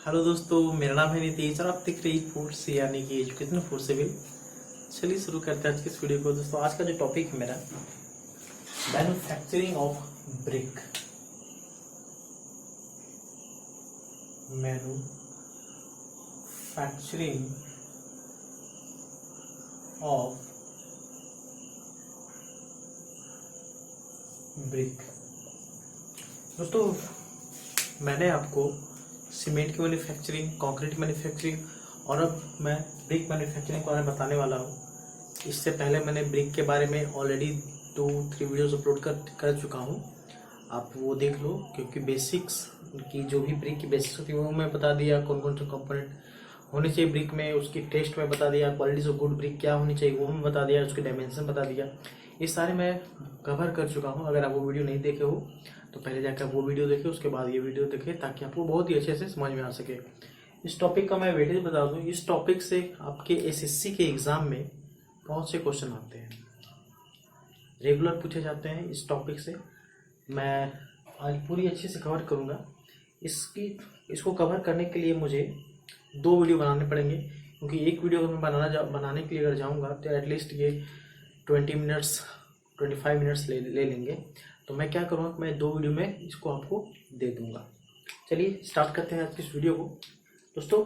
Hello दोस्तों, मेरा नाम है नीतीश और आप देख रहे हैं फूड से यानी कि एजुकेशन फूड से भी। चलिए शुरू करते हैं आज की इस वीडियो को। दोस्तों आज का जो टॉपिक है मेरा, manufacturing of brick. Manufacturing of brick. दोस्तों मैंने आपको सीमेंट की मैन्युफैक्चरिंग, कंक्रीट मैन्युफैक्चरिंग और अब मैं ब्रिक मैन्युफैक्चरिंग के बारे में बताने वाला हूँ। इससे पहले मैंने ब्रिक के बारे में ऑलरेडी 2-3 वीडियोस अपलोड कर चुका हूँ। आप वो देख लो, क्योंकि बेसिक्स की जो भी ब्रिक की बेसिक्स होती है वो मैं बता दिया, कौन कौन से कंपोनेंट होने चाहिए ब्रिक में, उसकी टेस्ट में बता दिया, क्वालिटीज ऑफ गुड ब्रिक क्या होनी चाहिए वो मैं बता दिया, उसके डायमेंशन बता दिया। ये सारे मैं कवर कर चुका हूँ। अगर आप वो वीडियो नहीं देखे हो तो पहले जाकर वो वीडियो देखें, उसके बाद ये वीडियो देखें, ताकि आपको बहुत ही अच्छे से समझ में आ सके। इस टॉपिक का मैं वेटेज बता दूं, इस टॉपिक से आपके एसएससी के एग्जाम में बहुत से क्वेश्चन आते हैं, रेगुलर पूछे जाते हैं। इस टॉपिक से मैं आज पूरी अच्छे से कवर करूंगा। इसको कवर करने के लिए मुझे 2 वीडियो बनाने पड़ेंगे, क्योंकि एक वीडियो अगर मैं बनाने के लिए अगर जाऊँगा तो एटलीस्ट ये 20 मिनट्स 25 मिनट्स ले लेंगे। तो मैं क्या करूँगा, मैं 2 वीडियो में इसको आपको दे दूँगा। चलिए स्टार्ट करते हैं आज की इस वीडियो को। दोस्तों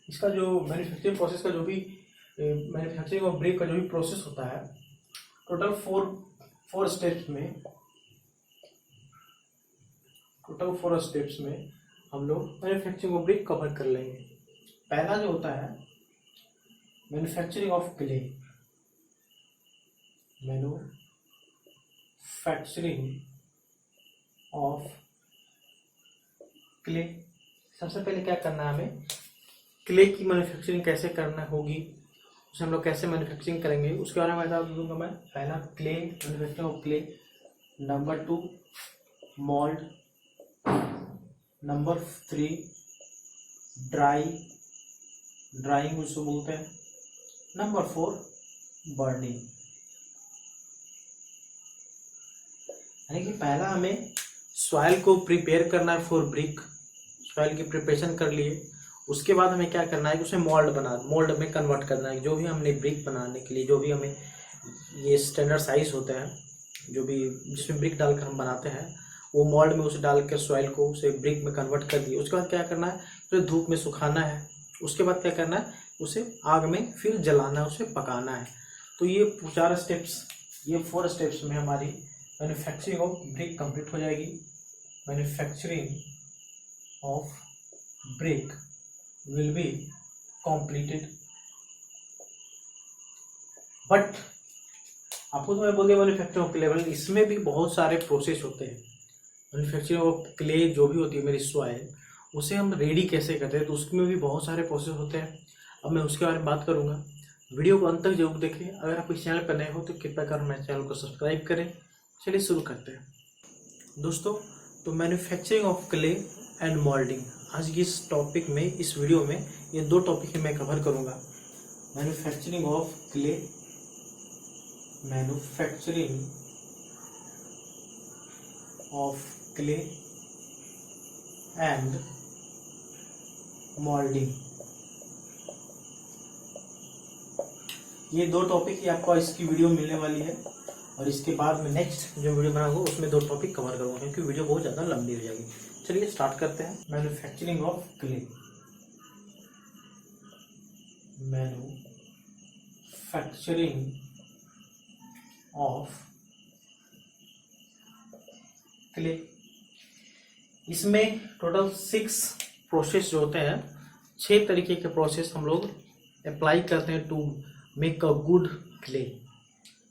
इसका जो मैन्युफैक्चरिंग प्रोसेस का जो भी मैन्युफैक्चरिंग ऑफ ब्रिक का जो भी प्रोसेस होता है, टोटल 4 स्टेप्स में हम लोग मैन्युफैक्चरिंग ऑफ ब्रिक कवर कर लेंगे। पहला जो होता है manufacturing of clay. Manufacturing of clay. सबसे पहले क्या करना है, हमें क्ले की मैन्युफैक्चरिंग कैसे करना होगी, उसे हम लोग कैसे मैन्युफैक्चरिंग करेंगे उसके बारे में बता दूंगा मैं। पहला clay, manufacturing of clay. Number 2 mould. Number 3 drawing उसको बोलते हैं। Number 4 burning. यानी कि पहला हमें सॉइल को प्रिपेयर करना है फॉर ब्रिक। सॉइल की प्रिपरेशन कर लिए, उसके बाद हमें क्या करना है कि उसे मोल्ड में कन्वर्ट करना है। जो भी हमने ब्रिक बनाने के लिए, जो भी हमें ये स्टैंडर्ड साइज होते हैं, जो भी जिसमें ब्रिक डालकर हम बनाते हैं, वो मोल्ड में उसे डालकर सॉइल को उसे ब्रिक में कन्वर्ट कर दिए। उसके बाद क्या करना है, उसे धूप में सुखाना है। उसके बाद क्या करना है, उसे आग में फिर जलाना है, उसे पकाना है। तो ये 4 स्टेप्स, ये 4 स्टेप्स में हमारी मैन्युफैक्चरिंग ऑफ ब्रिक कंप्लीट हो जाएगी। Manufacturing of brick will be completed। But आपको तो मैं बोल दिया मैन्युफैक्चरिंग ऑफ क्ले, इसमें भी बहुत सारे प्रोसेस होते हैं। मैन्युफैक्चरिंग ऑफ क्ले जो भी होती है मेरी सॉइल, उसे हम रेडी कैसे करते हैं, तो उसमें भी बहुत सारे प्रोसेस होते हैं। अब मैं उसके बारे में बात करूंगा। वीडियो को अंत तक जरूर देखें। अगर आप इस चैनल पर नए हो तो कृपया कर मेरे चैनल को सब्सक्राइब करें। चलिए शुरू करते हैं दोस्तों। तो manufacturing of clay and moulding, आज की इस टॉपिक में, इस वीडियो में ये 2 टॉपिक मैं कवर करूंगा। Manufacturing of clay, manufacturing of clay and moulding. ये 2 टॉपिक ही आपको इसकी वीडियो मिलने वाली है, और इसके बाद में नेक्स्ट जो वीडियो बनाऊंगा उसमें 2 टॉपिक कवर करूंगा, क्योंकि वीडियो बहुत ज़्यादा लंबी हो जाएगी। चलिए स्टार्ट करते हैं। Manufacturing of clay. Manufacturing of clay, इसमें टोटल 6 प्रोसेस जो होते हैं, 6 तरीके के प्रोसेस हम लोग अप्लाई करते हैं to make a good clay.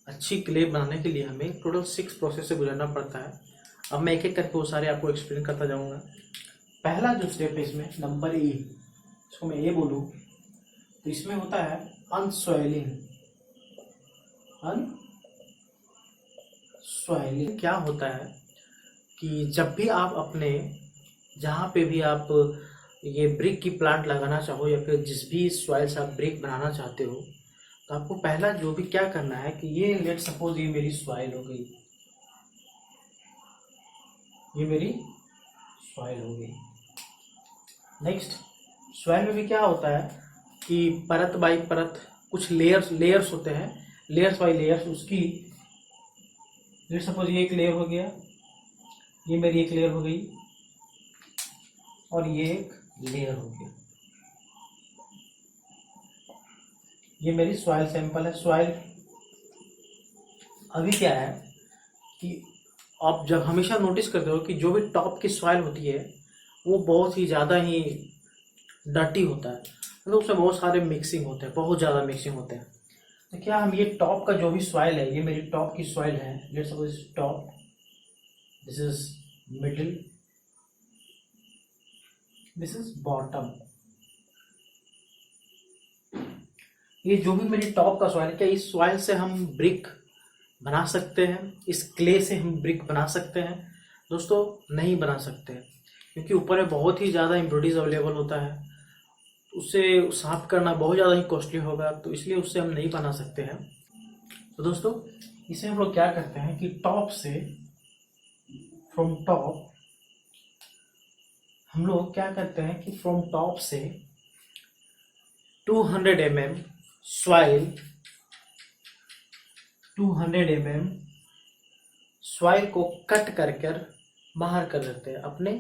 अच्छी क्ले बनाने के लिए हमें टोटल 6 प्रोसेस से गुजरना पड़ता है। अब मैं एक एक करके वो सारे आपको एक्सप्लेन करता जाऊंगा। पहला जो स्टेप है इसमें, नंबर ए, इसको मैं ए बोलूं तो इसमें होता है अनसॉइलिंग। अनसॉइलिंग क्या होता है कि जब भी आप अपने, जहाँ पे भी आप ये ब्रिक की प्लांट लगाना चाहो, या फिर जिस भी सॉइल से आप ब्रिक बनाना चाहते हो, तो आपको पहला जो भी क्या करना है कि ये लेट सपोज ये मेरी सॉइल हो गई, ये मेरी सॉइल हो गई। नेक्स्ट, सॉइल में भी क्या होता है कि परत बाई परत कुछ लेयर्स होते हैं, लेयर्स बाई लेयर्स। उसकी लेट्स सपोज ये एक लेयर हो गया, ये मेरी एक लेयर हो गई, और ये एक लेयर हो गया। ये मेरी सॉइल सैंपल है। सॉइल अभी क्या है कि आप जब हमेशा नोटिस करते हो कि जो भी टॉप की सॉइल होती है वो बहुत ही ज़्यादा ही डर्टी होता है, मतलब उसमें बहुत सारे मिक्सिंग होते हैं, बहुत ज़्यादा मिक्सिंग होते हैं। तो क्या हम ये टॉप का जो भी सॉइल है, ये मेरी टॉप की सॉइल है, let's suppose top, this is middle, this is bottom. ये जो भी मेरी टॉप का सॉइल है, क्या इस सॉइल से हम ब्रिक बना सकते हैं? इस क्ले से हम ब्रिक बना सकते हैं? दोस्तों नहीं बना सकते हैं, क्योंकि ऊपर में बहुत ही ज़्यादा इम्प्योरिटीज अवेलेबल होता है, उससे साफ करना बहुत ज़्यादा ही कॉस्टली होगा, तो इसलिए उससे हम नहीं बना सकते हैं। तो दोस्तों इसे हम लोग क्या करते हैं कि टॉप से, फ्रॉम टॉप हम लोग क्या करते हैं कि फ्रॉम टॉप से 200 mm सॉइल, 200 mm सॉइल को कट कर बाहर कर देते हैं। अपने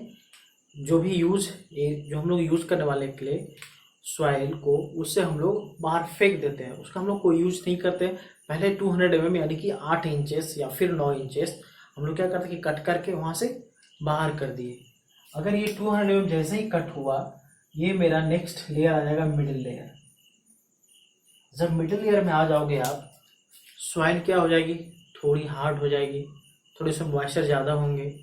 जो भी जो हम लोग यूज करने वाले क्ले सॉइल को, उससे हम लोग बाहर फेंक देते हैं, उसका हम लोग कोई यूज नहीं करते। पहले 200 mm यानी कि 8 इंचेस या फिर 9 इंचेस हम लोग क्या करते हैं कि कट करके वहां से बाहर कर दिए। अगर ये 200 mm जैसे ही कट हुआ, ये मेरा नेक्स्ट लेयर आ जाएगा मिडिल लेयर। जब मिडिल लेयर में आ जाओगे आप, सॉइल क्या हो जाएगी, थोड़ी हार्ड हो जाएगी, थोड़े से मॉइस्चर ज़्यादा होंगे,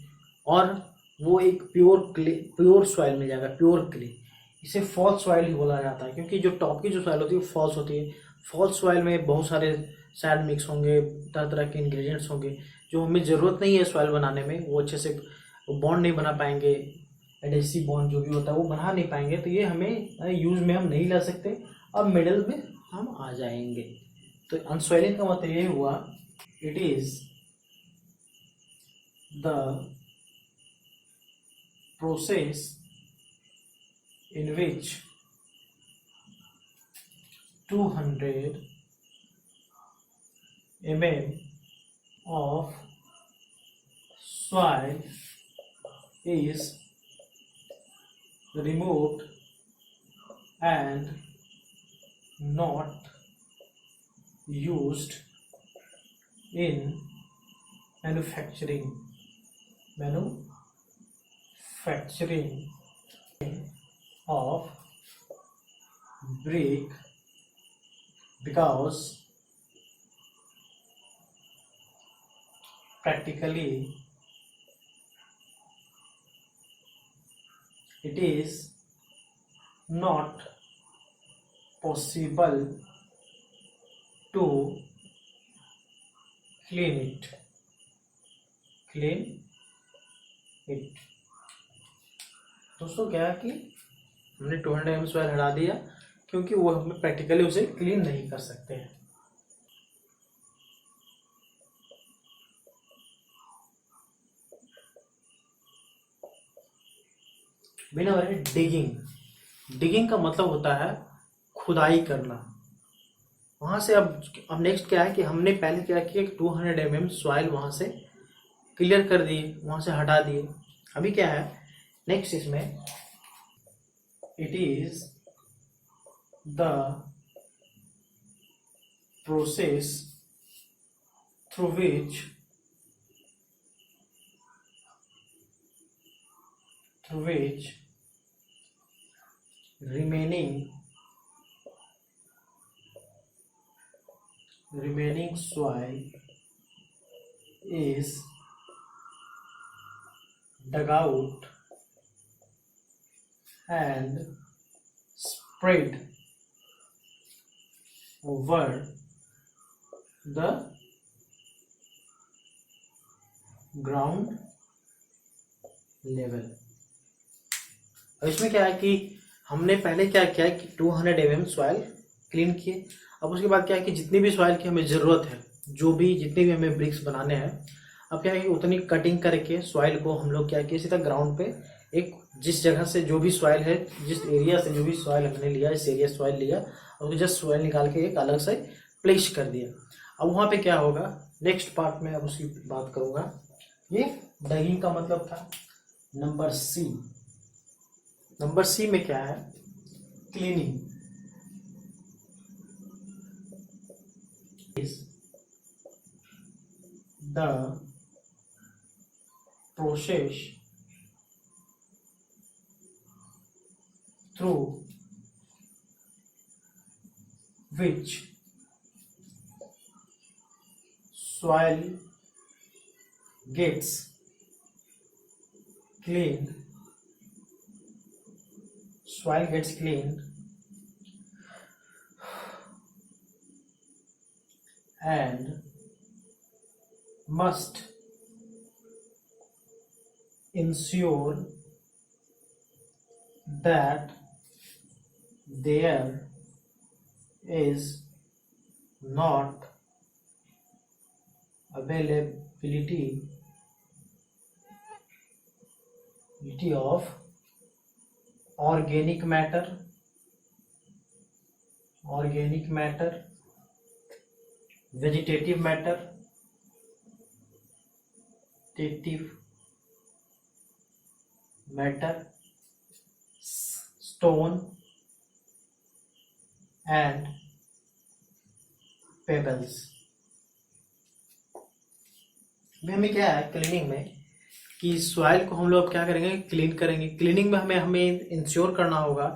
और वो एक प्योर सॉइल मिल जाएगा, प्योर क्ले। इसे फॉल्स सॉइल ही बोला जाता है, क्योंकि जो टॉप की जो सॉइल होती है वो फॉल्स होती है। फॉल्स सॉइल में बहुत सारे सैड मिक्स होंगे, तरह तरह के इंग्रेडिएंट्स होंगे जो हमें ज़रूरत नहीं है सॉइल बनाने में, वो अच्छे से बॉन्ड नहीं बना पाएंगे, एडहेसिव बॉन्ड जो भी होता है वो बना नहीं पाएंगे, तो ये हमें यूज में हम नहीं ला सकते। अब मिडल में हम आ जाएंगे। तो अनसॉइलिंग का मतलब ये हुआ, it is the process in which 200 mm of soil is removed and not used in manufacturing of brick, because practically it is not possible to clean it. दोस्तों क्या है कि हमने 200 mm सॉइल हटा दिया, क्योंकि वो हमें प्रैक्टिकली उसे क्लीन नहीं कर सकते हैं। बिना वाले डिगिंग का मतलब होता है खुदाई करना। वहां से अब नेक्स्ट क्या है कि हमने पहले क्या किया कि 200 mm सॉइल वहां से क्लियर कर दिए, वहां से हटा दिए। अभी क्या है नेक्स्ट इसमें, it is the process through which remaining soil is dug out and spread over the ground level। अब इसमें क्या है कि हमने पहले क्या किया कि 200 mm सॉइल क्लीन किए। अब उसके बाद क्या है कि जितनी भी सॉइल की हमें ज़रूरत है, जितने भी हमें ब्रिक्स बनाने हैं, अब क्या है कि उतनी कटिंग करके सॉइल को हम लोग क्या किए, सीधा ग्राउंड पे एक जिस जगह से जो भी सॉइल है, जिस एरिया से जो भी सॉइल हमने लिया, इस एरिया सॉइल लिया और जस्ट सॉइल निकाल के एक अलग से प्लेस कर दिया। अब वहाँ पे क्या होगा, नेक्स्ट पार्ट में अब उसकी बात करूँगा। ये डगिंग का मतलब था। नंबर सी में क्या है, cleaning. Is the process through which soil gets cleaned, and must ensure that there is not availability of organic matter, vegetative matter, stone and pebbles. हमें क्या है क्लीनिंग में कि सॉइल को हम लोग क्या करेंगे, क्लीन करेंगे। क्लीनिंग में हमें इंश्योर करना होगा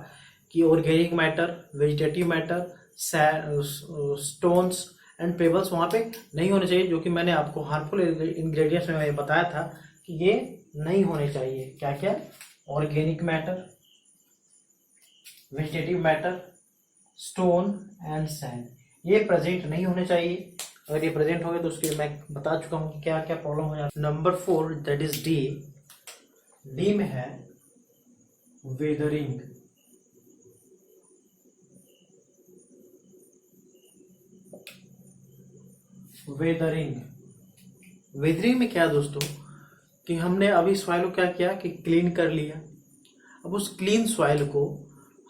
कि organic matter, vegetative matter, stones and pebbles वहाँ पे नहीं होने चाहिए, जो कि मैंने आपको हार्मफुल इंग्रेडिएंट्स में मैंने बताया था कि ये नहीं होने चाहिए। क्या क्या, organic matter, vegetative matter, stone and sand, ये प्रेजेंट नहीं होने चाहिए। अगर ये प्रेजेंट हो गए तो उसके मैं बता चुका हूँ क्या क्या प्रॉब्लम हो जाती है। नंबर 4 दैट इज डी में है वेदरिंग। वेदरिंग में क्या है दोस्तों, कि हमने अभी सॉइल को क्या किया कि क्लीन कर लिया। अब उस क्लीन सॉइल को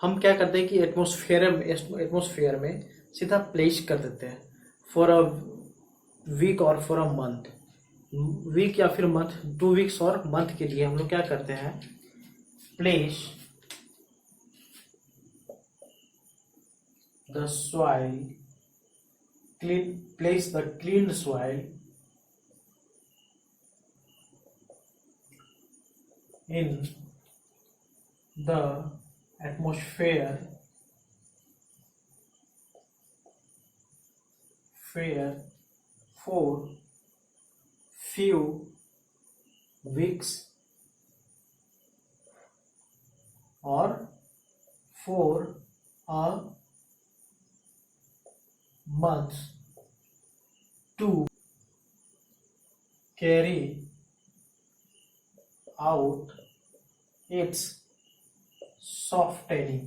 हम क्या करते हैं कि एटमॉस्फेयर में सीधा प्लेस कर देते हैं फॉर अ वीक और फॉर अ मंथ, वीक या फिर मंथ, 2 वीक्स और मंथ के लिए हम लोग क्या करते हैं, place the soil, place the cleaned soil in the atmosphere for few weeks or for a month to carry out its softening।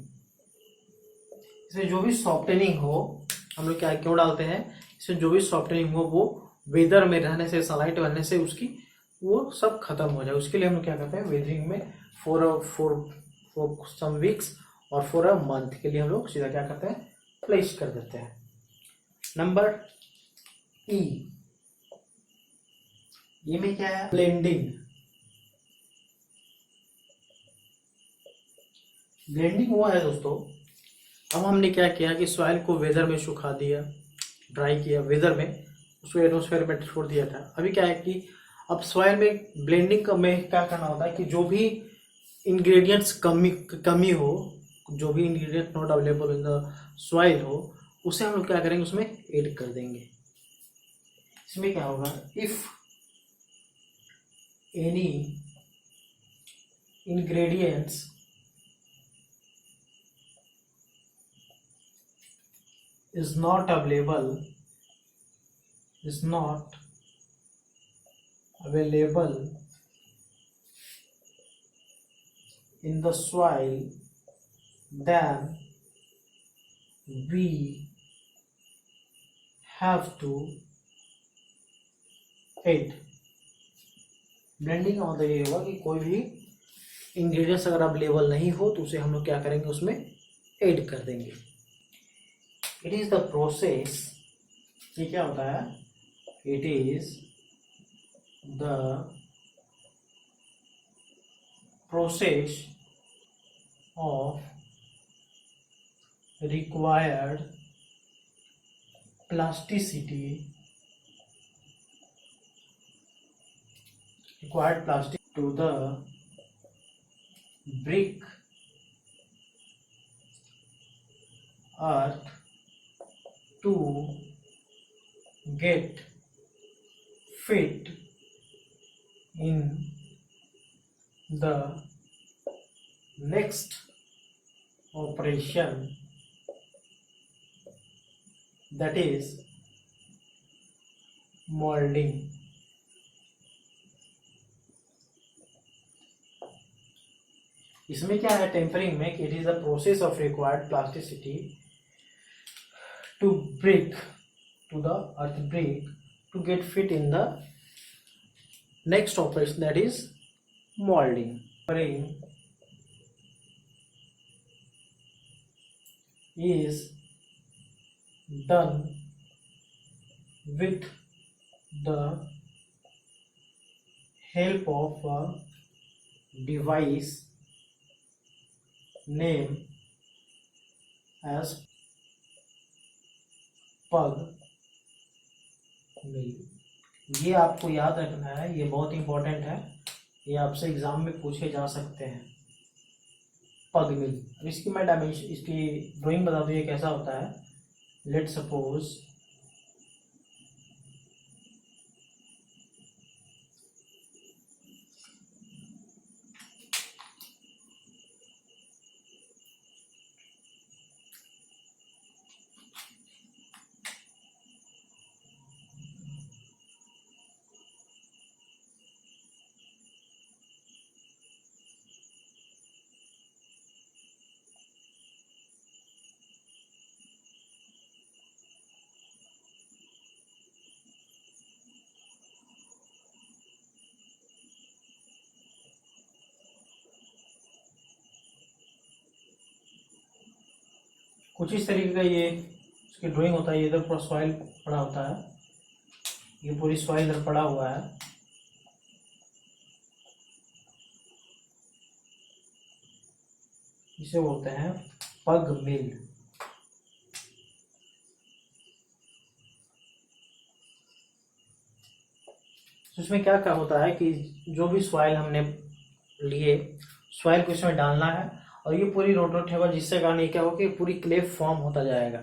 इसमें जो भी सॉफ्टनिंग हो, हम लोग क्या क्यों डालते हैं, इसमें जो भी सॉफ्टनिंग हो वो वेदर में रहने से, सनलाइट रहने से उसकी वो सब खत्म हो जाए, उसके लिए हम लोग क्या करते हैं, वेदरिंग में फॉर सम वीक्स और फॉर अ मंथ के लिए हम लोग सीधा क्या करते हैं, प्लेस कर देते हैं। नंबर ई में क्या है, ब्लेंडिंग। ब्लेंडिंग हुआ है दोस्तों, अब हमने क्या किया कि सॉइल को वेदर में सुखा दिया, ड्राई किया वेदर में, उसको एटमॉस्फेयर में छोड़ दिया था। अभी क्या है कि अब सॉइल में ब्लेंडिंग में क्या करना होता है कि जो भी इंग्रेडिएंट्स कमी हो, जो भी ingredient not available in the soil हो, उसे हम लोग क्या करेंगे, उसमें ऐड कर देंगे। इसमें क्या होगा, if any ingredients is not available in the soil, then we have to add। Blending का मतलब ये होगा कि कोई भी इंग्रेडिएंट्स अगर अवेलेबल नहीं हो तो उसे हम लोग क्या करेंगे, उसमें ऐड कर देंगे। इट इज द प्रोसेस, ये क्या होता है, it is the process of required plasticity to the brick earth to get fit in the next operation, that is molding. इसमें क्या है टेम्परिंग में, it is the process of required plasticity to break to the earth break to get fit in the next operation, that is moulding. is done with the help of a device named as pug mill। ये आपको याद रखना है, ये बहुत important है, ये आपसे एग्जाम में पूछे जा सकते हैं। पग मिल, इसकी मैं डायमेंशन, इसकी ड्राइंग बता दूं ये कैसा होता है। लेट सपोज कुछ इस तरीके का ये इसकी ड्राइंग होता है। ये इधर पूरा सॉइल पड़ा होता है, ये पूरी सॉइल इधर पड़ा हुआ है। इसे बोलते हैं पग मिल। तो इसमें क्या क्या होता है कि जो भी सॉइल हमने लिए, सॉइल को इसमें डालना है और ये पूरी रोटेट होगा, जिससे कारण ये क्या होगा कि पूरी क्ले फॉर्म होता जाएगा।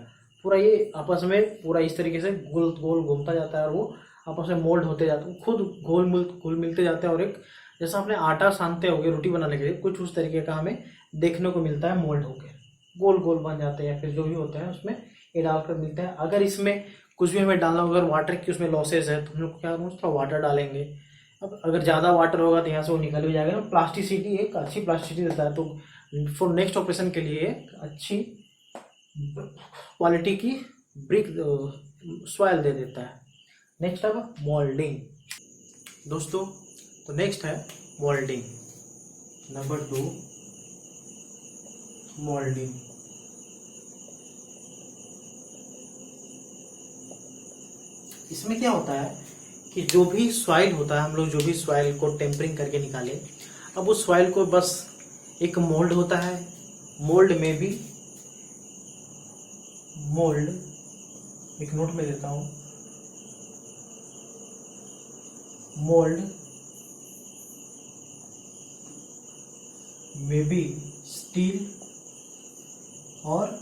पूरा ये आपस में पूरा इस तरीके से गोल गोल घूमता जाता है और वो आपस में मोल्ड होते जाते हैं, खुद घुल मिलते जाते हैं। और एक जैसा आपने आटा सानते होगे रोटी बनाने के लिए, कुछ उस तरीके का हमें देखने को मिलता है, मोल्ड होकर गोल गोल बन जाते हैं, या फिर जो भी होते हैं उसमें ये डालकर मिलते हैं। अगर इसमें कुछ भी हमें डालना होगा, अगर वाटर की उसमें लॉसेस है तो हम लोग क्या करेंगे, थोड़ा वाटर डालेंगे। अब अगर ज़्यादा वाटर होगा तो यहाँ से वो निकल भी जाएगा। प्लास्टिसिटी, एक अच्छी प्लास्टिसिटी देता है, तो फॉर नेक्स्ट ऑपरेशन के लिए अच्छी क्वालिटी की ब्रिक सॉइल दे देता है। नेक्स्ट अब मोल्डिंग दोस्तों, तो नेक्स्ट है मोल्डिंग। Number 2 moulding. इसमें क्या होता है कि जो भी सॉइल होता है, हम लोग जो भी सॉइल को टेम्परिंग करके निकाले, अब उस सॉइल को बस एक मोल्ड होता है। मोल्ड में भी मोल्ड, एक नोट में देता हूं, मोल्ड में भी स्टील और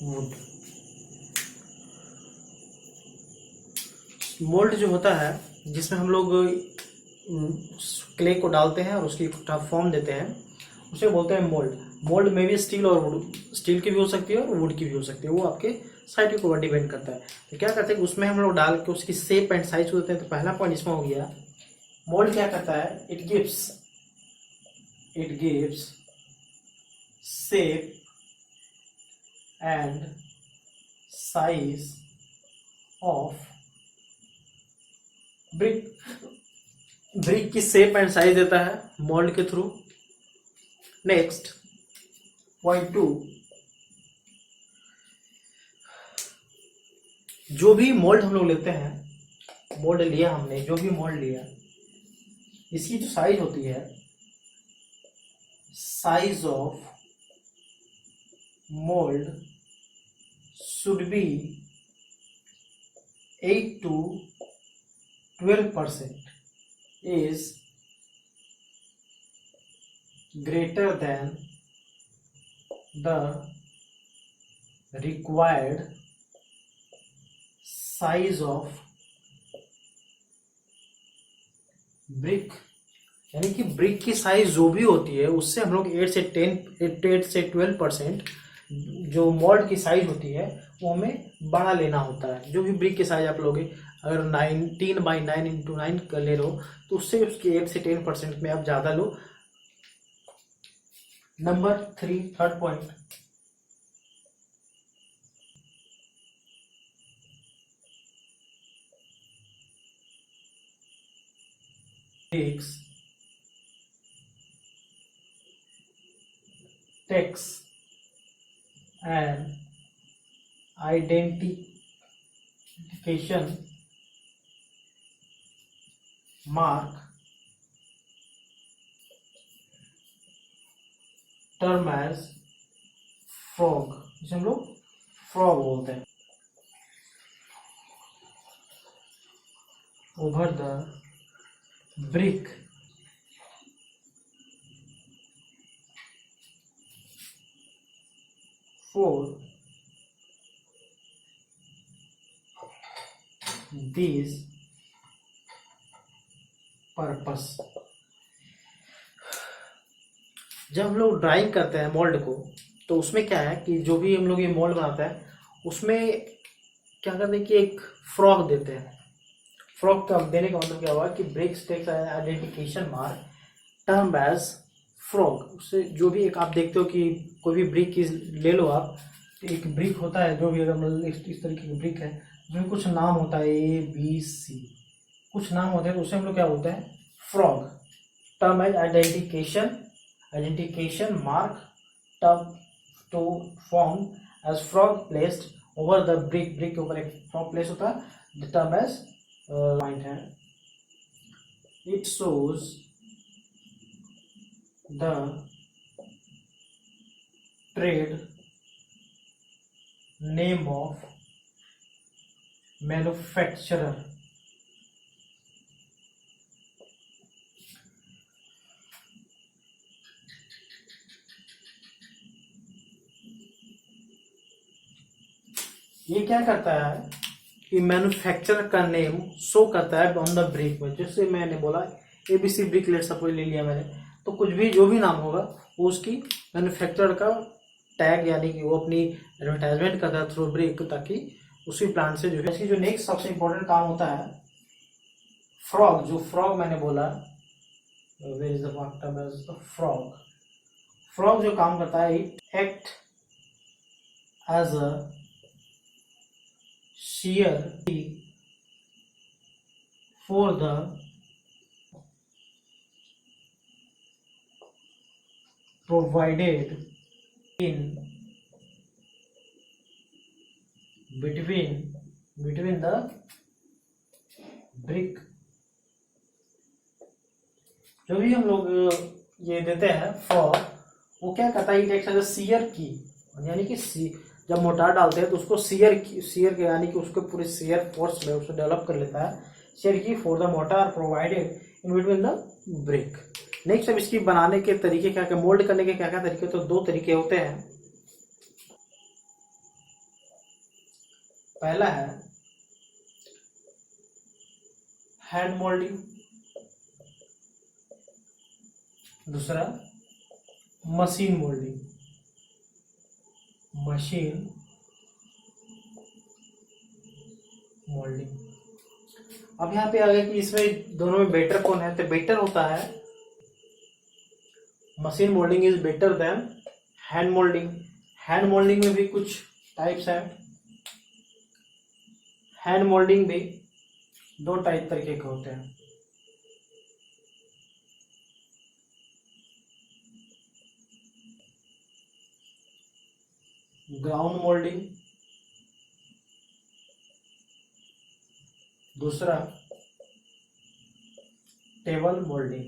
वुड। मोल्ड जो होता है जिसमें हम लोग क्ले को डालते हैं और उसकी फॉर्म देते हैं, उसे बोलते हैं मोल्ड। मोल्ड में भी स्टील और वुड, स्टील की भी हो सकती है और वुड की भी हो सकती है, वो आपके साइड के ऊपर डिपेंड करता है। तो क्या करते हैं, उसमें हम लोग डाल के उसकी शेप एंड साइज को देते हैं। तो पहला पॉइंट इसमें हो गया, मोल्ड क्या करता है, it gives shape and size of brick brick की शेप एंड साइज देता है मोल्ड के थ्रू। नेक्स्ट पॉइंट 2, जो भी मोल्ड हम लोग लेते हैं, मोल्ड लिया हमने, जो भी मोल्ड लिया, इसकी जो साइज होती है, size of mould should be 8 to 12% is greater than the required size of brick. यानी कि ब्रिक की साइज जो भी होती है उससे हम लोग 8 से 12% जो मोल्ड की साइज होती है वो हमें बड़ा लेना होता है। जो भी ब्रिक की साइज आप लोगे, अगर 19x9 कर ले रहे हो तो उससे उसकी 8 से 10% में आप ज़्यादा लो। Number 3, third point, takes an identification mark term as frog, जिसे हम लोग frog बोलते हैं, over the brick for these purpose। जब हम लोग ड्राइंग करते हैं मोल्ड को तो उसमें क्या है कि जो भी हम लोग ये मोल्ड बनाते हैं उसमें क्या करते हैं कि एक फ्रॉग देते हैं। फ्रॉग का देने का मतलब क्या हुआ कि bricks takes identification mark term as frog. उससे जो भी एक आप देखते हो कि कोई भी ब्रिक की ले लो आप, एक ब्रिक होता है जो भी, अगर मतलब इस तरीके की ब्रिक है उसमें कुछ नाम होता है ABC, कुछ नाम होते हैं तो उससे हम लोग क्या बोलते हैं frog. Term as identification mark term to form as frog placed over the brick. Brick के ऊपर एक फ्रॉग प्लेस होता है। द टर्म एज पॉइंट है, it shows the trade name of manufacturer. ये क्या करता है कि मैन्युफैक्चरर का नेम शो करता है ऑन द ब्रिक में। जैसे मैंने बोला ABC ब्रिक लेट सपोज ले लिया मैंने, तो कुछ भी जो भी नाम होगा वो उसकी मैन्युफैक्चरर का टैग, यानी कि वो अपनी एडवर्टाइजमेंट करता है थ्रू ब्रिक, ताकि उसी प्लांट से जो है। इसकी जो नेक्स्ट सबसे इंपॉर्टेंट काम होता है फ्रॉग। जो फ्रॉग मैंने बोला, where is the term as the frog. Frog जो काम करता है, it act as a shear for the provided in between the brick। जो भी हम लोग ये देते हैं फॉर, वो क्या करता है, it act as a shear की, यानी कि जब मोटार डालते हैं तो उसको शियर के यानी कि उसको पूरे शियर फोर्स में उसको डेवलप कर लेता है। शियर की for the motor provided in between the brick. Next अब इसकी बनाने के तरीके क्या क्या, मोल्ड करने के क्या क्या तरीके, तो 2 तरीके होते हैं। पहला है हैंड मोल्डिंग, दूसरा मशीन मोल्डिंग। Machine moulding. अब यहाँ पे आ गया कि इसमें दोनों में बेटर कौन है, तो बेटर होता है machine moulding is better than hand moulding. Hand moulding में भी कुछ टाइप्स हैं। हैंड मोल्डिंग भी 2 टाइप तरीके के होते हैं। ग्राउंड मोल्डिंग, दूसरा टेबल मोल्डिंग।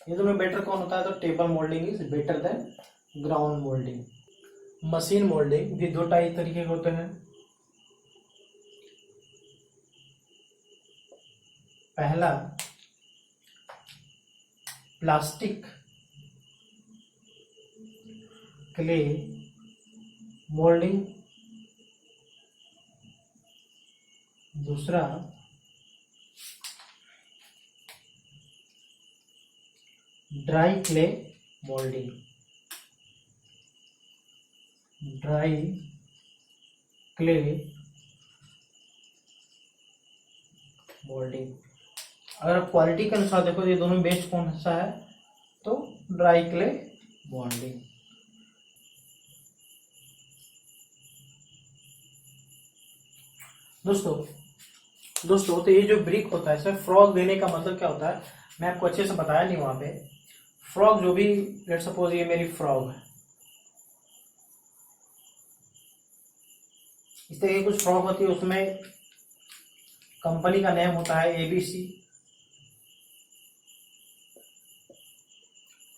ये दोनों बेटर कौन होता है? तो table moulding is better than ground moulding. Machine moulding भी दो टाइप तरीके के होते हैं। पहला प्लास्टिक क्ले मोल्डिंग, दूसरा dry clay moulding. Dry clay moulding. अगर आप क्वालिटी के अनुसार देखो ये दोनों बेस्ट कौन सा है? तो ड्राई क्ले मोल्डिंग। दोस्तों तो ये जो ब्रिक होता है इसमें फ्रॉग देने का मतलब क्या होता है? मैं आपको अच्छे से बताया नहीं वहां पे। फ्रॉग जो भी, लेट सपोज ये मेरी फ्रॉग है, इस तरह की कुछ फ्रॉग होती है, उसमें कंपनी का नेम होता है एबीसी।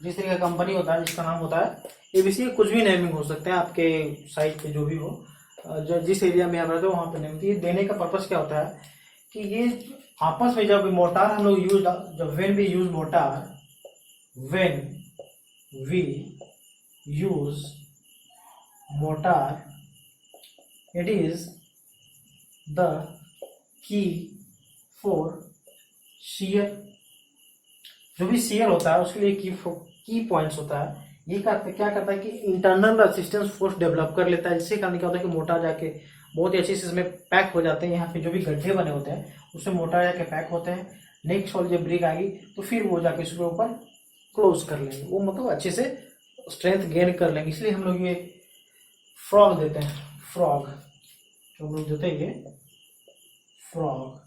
जिस तरह का कंपनी होता है जिसका नाम होता है एबीसी, कुछ भी नेमिंग हो सकता है आपके साइट पे जो भी हो, जिस एरिया में आप रहते हो वहां पे नेम। ये देने का पर्पस क्या होता है कि ये आपस में जब मोटार हम लोग यूज, जब when we use motor, when we use motor, it is the key for share. जो भी शेयर होता है उसके लिए की पॉइंट्स होता है। ये क्या करता है कि इंटरनल रेसिस्टेंस फोर्स डेवलप कर लेता है, जिससे कारण क्या होता है कि मोटार जाके बहुत ही अच्छे से इसमें पैक हो जाते हैं। यहाँ पे जो भी गड्ढे बने होते हैं उसमें मोटार जाके पैक होते हैं। नेक्स्ट वाली जब ब्रिक आएगी तो फिर वो जाके उसके ऊपर क्लोज कर लेंगे, वो मतलब अच्छे से स्ट्रेंथ गेन कर लेंगे। इसलिए हम लोग ये फ्रॉग देते हैं। फ्रॉग जो हम लोग देते हैं ये फ्रॉग।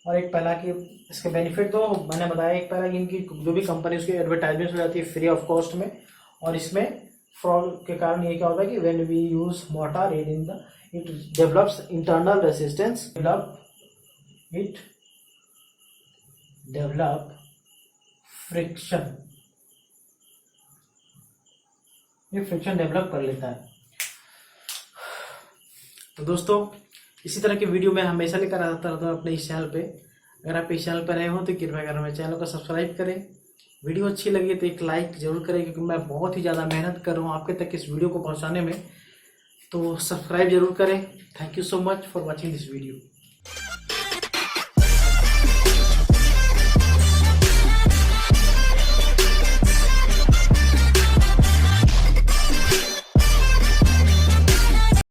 और एक पहला कि इसके बेनिफिट तो मैंने बताया, एक पहला कि इनकी जो भी कंपनी उसकी एडवर्टाइजमेंट हो जाती है फ्री ऑफ कॉस्ट में। और इसमें फ्रॉड के कारण ये क्या होता है कि when we use motor it develops internal resistance, develop friction, ये फ्रिक्शन डेवलप कर लेता है। तो दोस्तों इसी तरह की वीडियो मैं हमेशा लेकर आता रहता हूँ अपने इस चैनल पे। अगर आप इस चैनल पर नए हो तो कृपया कर मेरे चैनल को सब्सक्राइब करें। वीडियो अच्छी लगी तो एक लाइक जरूर करें, क्योंकि मैं बहुत ही ज़्यादा मेहनत कर रहा हूँ आपके तक इस वीडियो को पहुँचाने में। तो सब्सक्राइब जरूर करें। Thank you so much for watching this video.